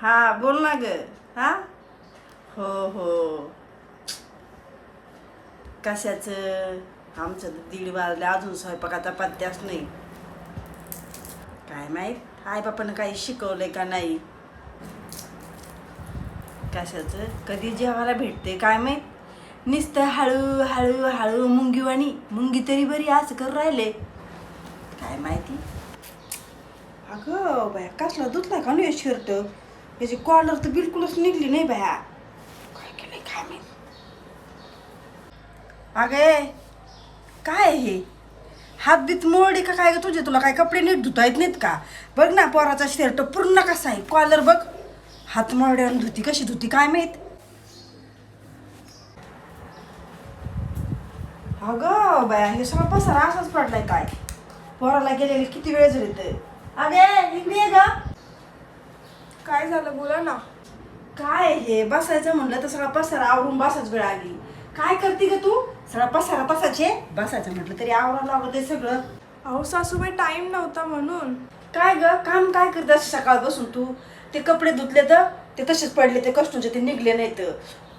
हा बोल ना ग. हा हो हो. कशाचं? आमचं तर 1:30 वाजले अजून स्वयंपाकाचा पत्त्याच नाही. काय माहीत आई बापानं काही शिकवलंय का नाही. कशाचं कधी जेवायला भेटते काय माहीत. नुसतं हळू हळू हळू मुंगीवाणी. मुंगी तरी बरी असं करून राहिले काय माहिती. अगं बाया कसला धुतलाय का नाही शर्ट. याची कॉलर तर बिलकुलच निघली नाही बाया. काय केलंय काय माहित. अगे काय हे हात बीत मोडी का काय ग तुझे. तुला काय कपडे नीट धुता येत नाहीत का. बघ ना पोराचा शर्ट पूर्ण कसा आहे. कॉलर बघ हात मोड्यानं धुती कशी धुती काय माहित. अगं बाया हे सगळं पसारा असाच पडलाय काय. पोराला गेलेले किती वेळ झाले तर. अगे इकडे ये ग. काय झालं बोला ना. काय हे बसायचं म्हणलं तर सगळा पसारा आवरून बसाच वेळ आली. काय करते ग तू. सगळा पसारा तसाचे बसायचं म्हटलं तरी आवरायला लागत आहे सगळं. अहो सासूबाई टाइम नव्हता म्हणून. काय ग काम काय करते अशी सकाळ बसून तू. ते कपडे धुतले तर ते तसेच पडले. ते कष्टूचे ते निघले नाहीत.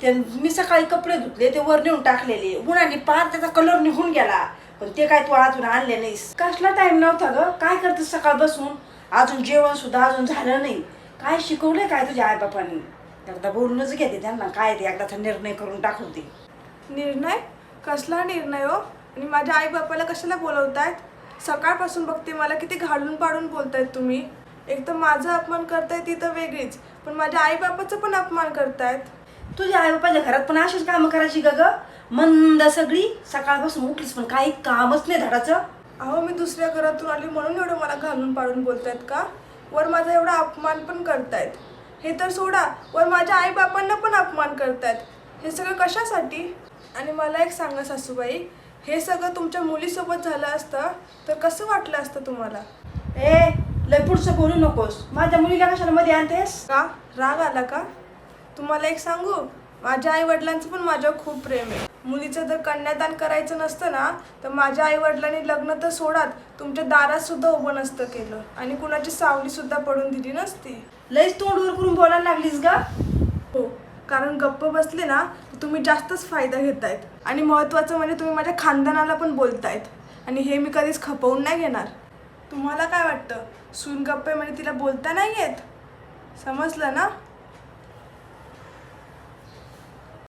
ते मी सकाळी कपडे धुतले ते वर नेऊन टाकलेले उन्हाने पार त्याचा कलर निघून गेला. पण ते काय तू अजून आणले नाहीस. कसला टाइम नव्हता ग. काय करते सकाळ बसून. अजून जेवण सुद्धा अजून झालं नाही. काय शिकवलंय काय तुझ्या आईबापांनी. एकदा बोलूनच घेते त्यांना काय ते एकदाचा निर्णय करून टाकवते. निर्णय? कसला निर्णय हो. आणि माझ्या आई बापाला कशाला बोलवतायत. सकाळपासून बघते मला किती घालून पाडून बोलतायत तुम्ही. एक तर माझा अपमान करताय ती तर वेगळीच, पण माझ्या आई बापाचा पण अपमान करतायत. तुझ्या आईबापाच्या घरात पण अशीच कामं करायची का ग. मंद सगळी सकाळपासून उठलीस पण काही कामच नाही धडाचं. अहो मी दुसऱ्या घरातून आली म्हणून एवढं मला घालून पाडून बोलतायत का. वर माझा एवढा अपमान पण करतायत. हे तर सोडा वर माझ्या आई बापांना पण अपमान करतायत. हे सगळं कशासाठी. आणि मला एक सांगा सासूबाई, हे सगळं तुमच्या मुलीसोबत झालं असतं तर कसं वाटलं असतं तुम्हाला. ए लय पुढचं बोलू नकोस. माझ्या मुलीला कशाला मध्ये आणतेस. का राग आला का. तुम्हाला एक सांगू, माझ्या आई वडिलांचं पण माझ्यावर खूप प्रेम आहे. मुलीचं जर कन्यादान करायचं नसतं ना तर माझ्या आई वडिलांनी लग्न तर सोडात तुमच्या दारात सुद्धा उभं नसतं केलं आणि कुणाची सावली सुद्धा पडून दिली नसती. लयच तोंडवर करून बोलायला लागलीस ग. हो, कारण गप्प बसले ना तर तुम्ही जास्तच फायदा घेतायत. आणि महत्त्वाचं म्हणजे तुम्ही माझ्या खानदानाला पण बोलतायत. आणि हे मी कधीच खपवून नाही घेणार. तुम्हाला काय वाटतं सून गप्पे म्हणजे तिला बोलता नाही येत. समजलं ना.